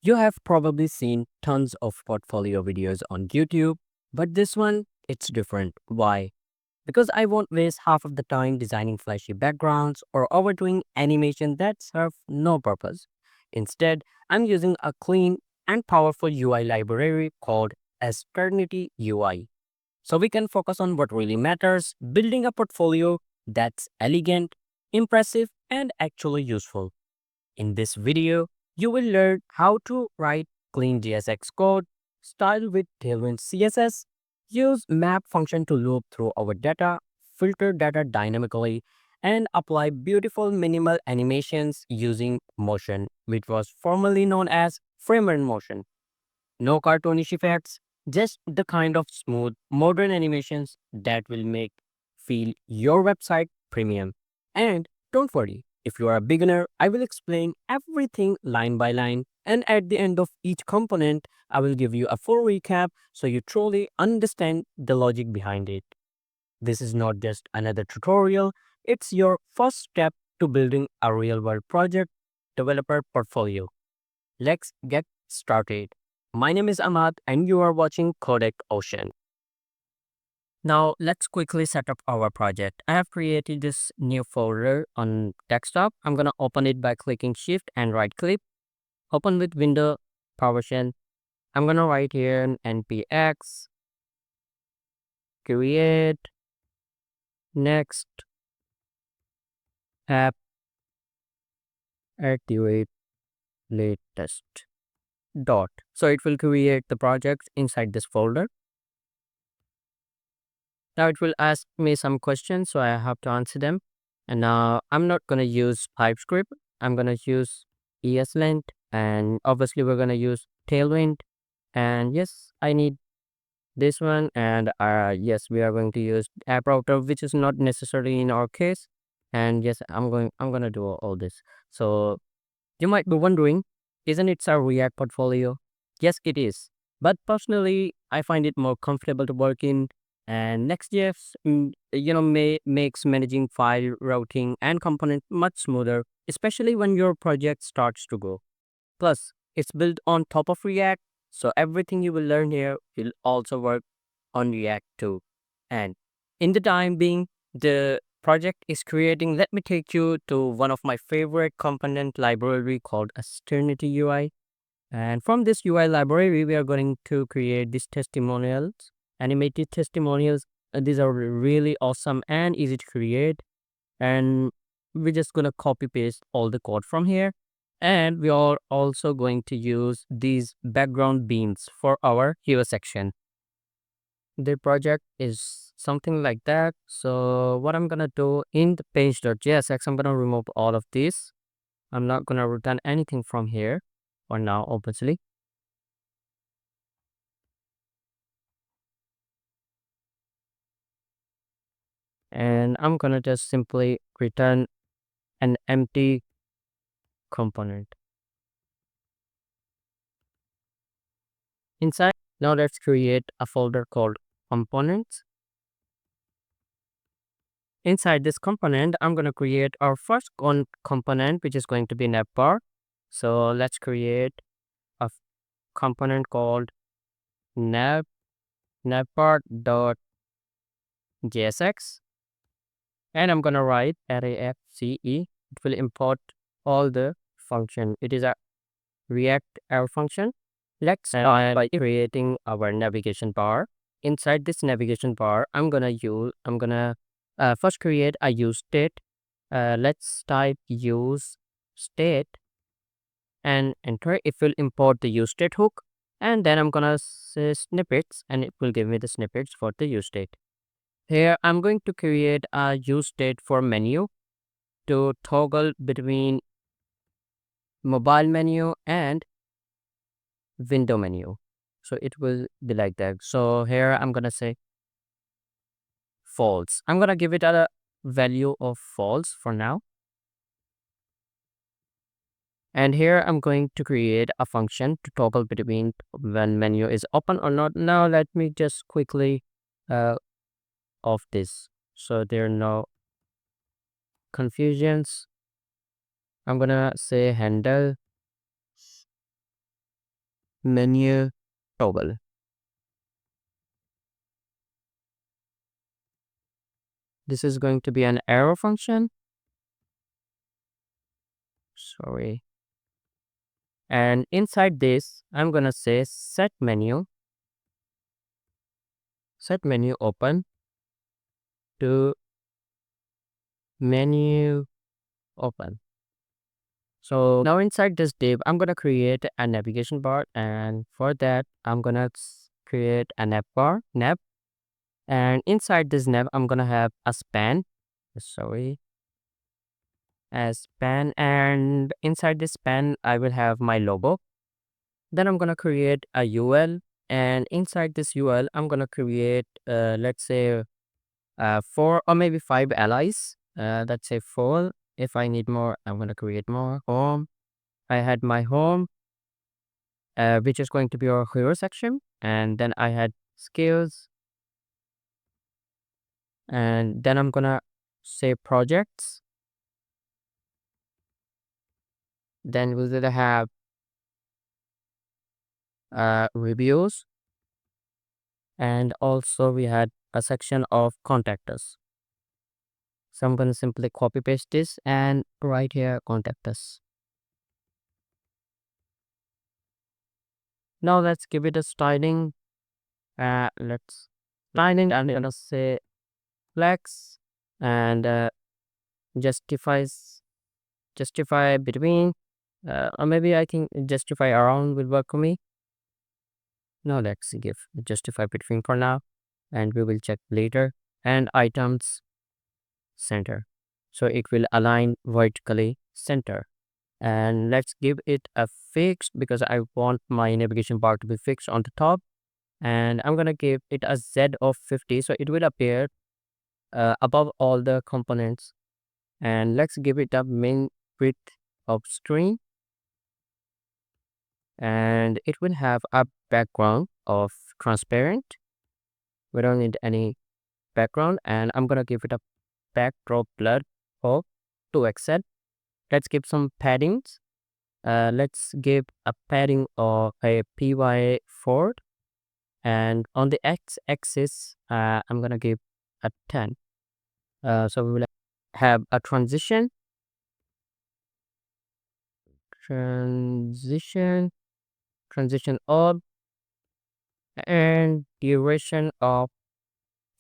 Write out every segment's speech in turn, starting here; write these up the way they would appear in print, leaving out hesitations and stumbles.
You have probably seen tons of portfolio videos on YouTube, but this one, it's different. Why? Because I won't waste half of the time designing flashy backgrounds or overdoing animation that serve no purpose. Instead, I'm using a clean and powerful UI library called Aceternity UI. So we can focus on what really matters, building a portfolio that's elegant, impressive, and actually useful. In this video, you will learn how to write clean JSX code, style with Tailwind CSS, use map function to loop through our data, filter data dynamically, and apply beautiful minimal animations using motion, which was formerly known as frame and motion. No cartoonish effects, just the kind of smooth, modern animations that will make feel your website premium. And don't worry, if you are a beginner, I will explain everything line by line. And at the end of each component, I will give you a full recap so you truly understand the logic behind it. This is not just another tutorial, it's your first step to building a real world project developer portfolio. Let's get started. My name is Ahmad and you are watching Codec Ocean. Now let's quickly set up our project. I have created this new folder on desktop. I'm going to open it by clicking Shift and right click. Open with window PowerShell. I'm going to write here npx create next app activate latest dot. So it will create the project inside this folder. Now it will ask me some questions, so I have to answer them. And now I'm not going to use TypeScript. I'm going to use ESLint, and obviously we're going to use Tailwind. And yes, I need this one. And yes, we are going to use app router, which is not necessarily in our case. And yes, I'm gonna do all this. So you might be wondering, isn't it a React portfolio? Yes, it is. But personally, I find it more comfortable to work in. And Next.js, makes managing file routing and component much smoother, especially when your project starts to go. Plus, it's built on top of React, so everything you will learn here will also work on React too. And in the time being, the project is creating, let me take you to one of my favorite component library called Aceternity UI. And from this UI library, we are going to create these testimonials, animated testimonials. These are really awesome and easy to create. And we're just going to copy paste all the code from here. And we are also going to use these background beans for our hero section. The project is something like that. So what I'm gonna do in the page.jsx, I'm gonna remove all of this. I'm not gonna return anything from here for now, obviously. And I'm gonna just simply return an empty component. Inside, now let's create a folder called components. Inside this component, I'm gonna create our first component, which is going to be NAVBAR. So let's create a component called navbar.jsx, and I'm gonna write arrayfce. It will import all the function. It is a React arrow function. Let's start by creating our navigation bar. Inside this navigation bar, I'm gonna first create a use state. Let's type use state and enter. It will import the use state hook, and then I'm gonna say snippets, and it will give me the snippets for the use state. Here I'm going to create a use state for menu to toggle between mobile menu and window menu. So it will be like that. So here I'm gonna say false. I'm gonna give it a value of false for now. And here I'm going to create a function to toggle between when menu is open or not. Now let me just quickly off this so there are no confusions. I'm gonna say handle menu toggle. This is going to be an arrow function. Sorry. And inside this, I'm going to say set menu open to menu open. So now inside this div, I'm going to create a navigation bar. And for that, I'm going to create a nav. And inside this nav, I'm going to have a span. Sorry. A span. And inside this span, I will have my logo. Then I'm going to create a UL. And inside this UL, I'm going to create, let's say, 4 or maybe 5 allies. Let's say 4. If I need more, I'm going to create more. Home. I had my home, which is going to be our hero section. And then I had skills. And then I'm going to say projects. Then we're going to have reviews. And also we had a section of contact us. So I'm going to simply copy paste this and right here contact us. Now let's give it a styling. Let's styling and I'm going to say flex and justify between, or maybe I think justify around will work for me. Now let's give justify between for now and we will check later. And items center, so it will align vertically center. And let's give it a fixed because I want my navigation bar to be fixed on the top. And I'm gonna give it a Z of 50, so it will appear above all the components. And let's give it a min width of string, and it will have a background of transparent. We don't need any background, and I'm gonna give it a backdrop blur of 2XL. Let's give some paddings. Let's give a padding of a PY4, and on the x-axis, I'm gonna give a 10. So we will have a transition of, and duration of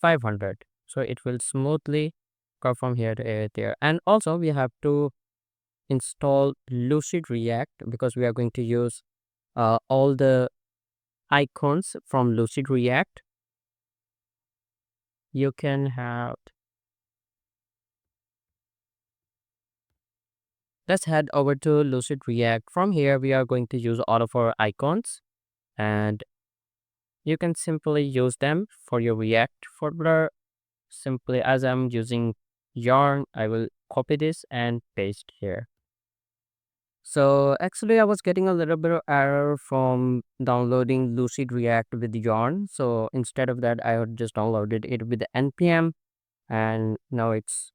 500. So it will smoothly go from here to there. And also we have to install Lucid React because we are going to use all the icons from Lucid React. You can have, let's head over to Lucid React. From here we are going to use all of our icons, and you can simply use them for your React folder. Simply, as I'm using yarn, I will copy this and paste here. So actually I was getting a little bit of error from downloading Lucid React with yarn. So instead of that, I had just downloaded it with the npm, and now it's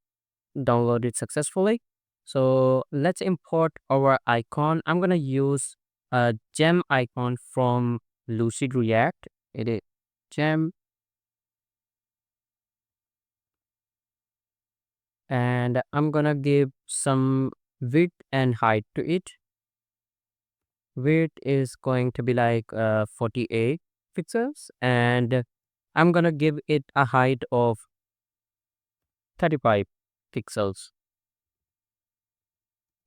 downloaded successfully. So let's import our icon. I'm gonna use a gem icon from Lucid React. It is gem, and I'm gonna give some width and height to it. Width is going to be like 48 pixels, and I'm gonna give it a height of 35 pixels.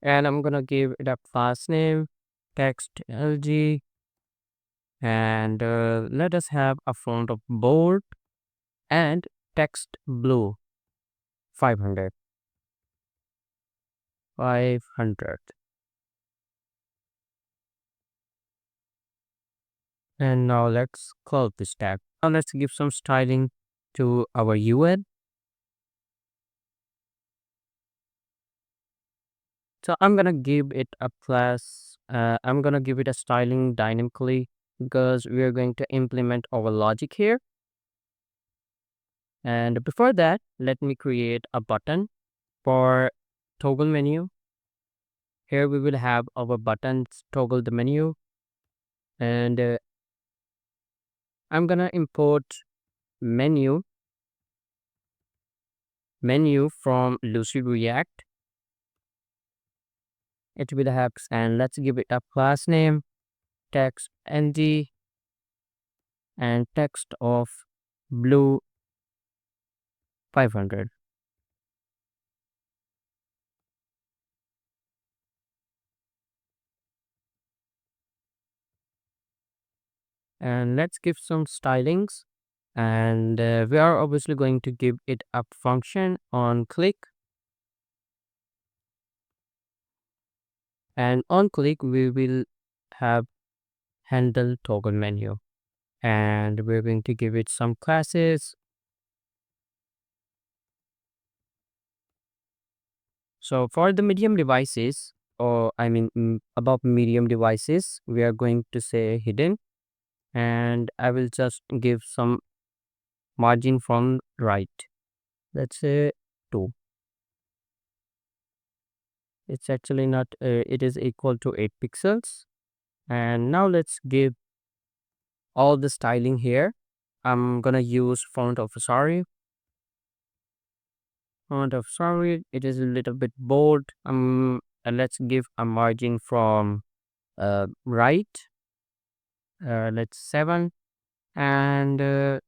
And I'm gonna give it a class name text LG, and let us have a font of bold and text blue 500. And now let's close this tag. Now let's give some styling to our UL. So I'm gonna give it a class. I'm gonna give it a styling dynamically because we are going to implement our logic here. And before that, let me create a button for toggle menu. Here we will have our buttons toggle the menu. And I'm gonna import menu from Lucid React. It will have, and let's give it a class name, text nd, and text of blue 500. And let's give some stylings. And we are obviously going to give it a function on click. And on click, we will have handle toggle menu. And we're going to give it some classes. So for the medium devices, or I mean above medium devices, we are going to say hidden. And I will just give some margin from right. Let's say 2. It's actually not, it is equal to 8 pixels. And now let's give all the styling here. I'm gonna use font of sorry. It is a little bit bold. And let's give a margin from right. Let's 7. And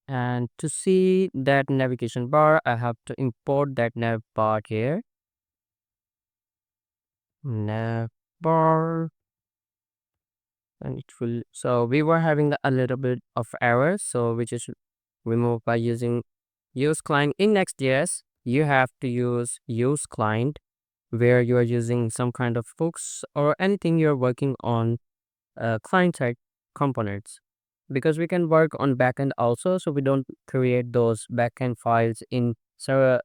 and to see that navigation bar, I have to import that nav bar here. Nav bar, and it will. So we were having a little bit of error, so which is removed by using use client. In Next.js, you have to use client where you are using some kind of hooks or anything you're working on client side components, because we can work on backend also, so we don't create those backend files in server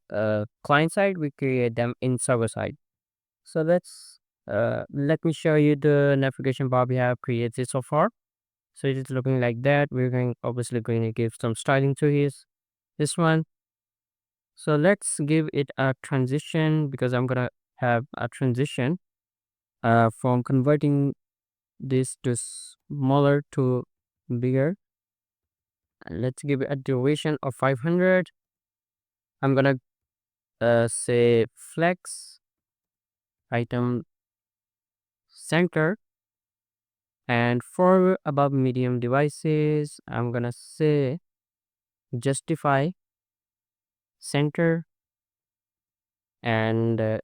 client side, we create them in server side. So let me show you the navigation bar we have created so far. So it is looking like that. We're obviously going to give some styling to this one. So let's give it a transition, because I'm gonna have a transition from converting this to smaller to bigger. Let's give it a duration of 500. I'm gonna say flex item center. And for above medium devices, I'm gonna say justify center. And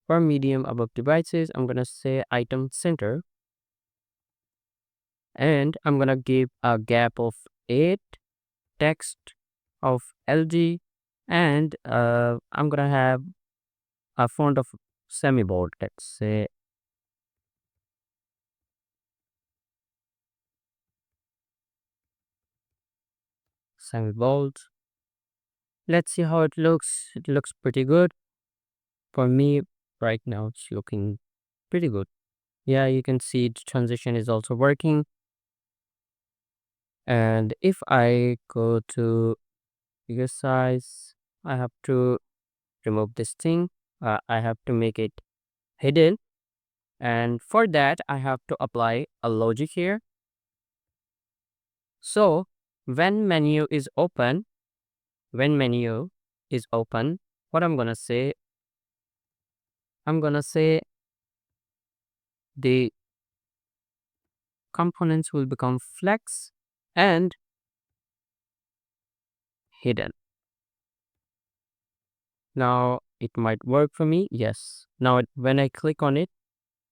for medium above devices, I'm gonna say item center. And I'm gonna give a gap of 8, text of LG, and I'm gonna have a font of semi-bold. Let's say semi-bold. Let's see how it looks. It looks pretty good for me right now. It's looking pretty good. Yeah, you can see the transition is also working. And if I go to bigger size, I have to remove this thing. I have to make it hidden. And for that, I have to apply a logic here. So when menu is open, what I'm gonna say, the components will become flex and hidden. Now it might work for me. Yes. Now when I click on it,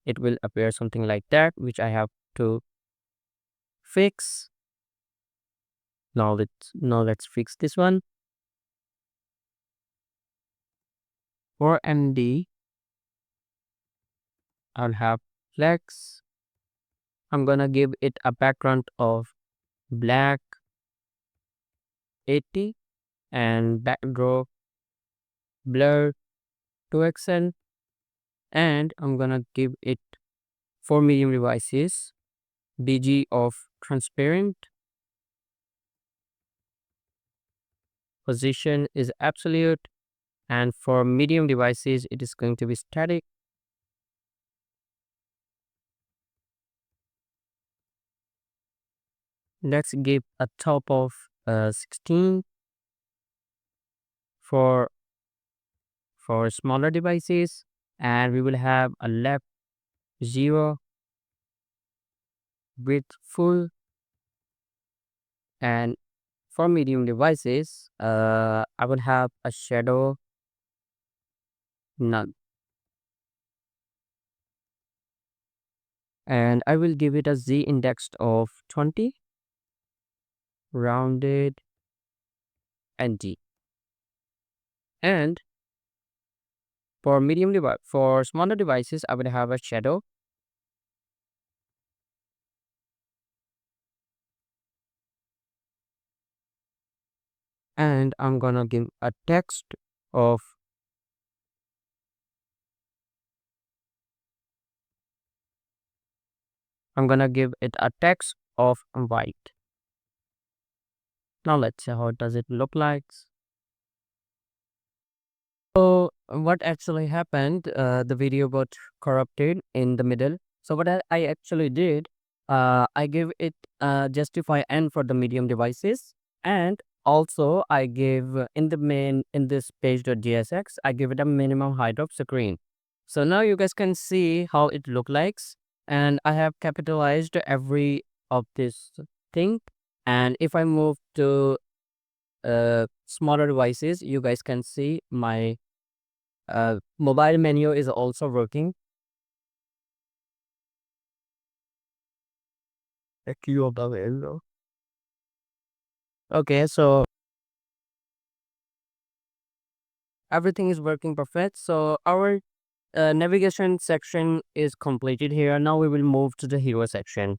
it will appear something like that, which I have to fix. Now let's fix this one. For MD, I'll have flex. I'm gonna give it a background of black 80 and backdrop blur 2xl. And I'm gonna give it for medium devices dg of transparent, position is absolute, and for medium devices it is going to be static. Let's give a top of 16 for smaller devices, and we will have a left 0, width full, and for medium devices, I will have a shadow none, and I will give it a z indexed of 20, rounded, and d. And for smaller devices, I will have a shadow, and I'm gonna give a text of white. Now let's see how does it look like. So what actually happened? The video got corrupted in the middle. So what I actually did, I gave it justify n for the medium devices, and also I gave in this page.jsx, I give it a minimum height of screen. So now you guys can see how it look likes, and I have capitalized every of this thing. And if I move to smaller devices, you guys can see my mobile menu is also working. Okay, so everything is working perfect. So our navigation section is completed here. Now we will move to the hero section.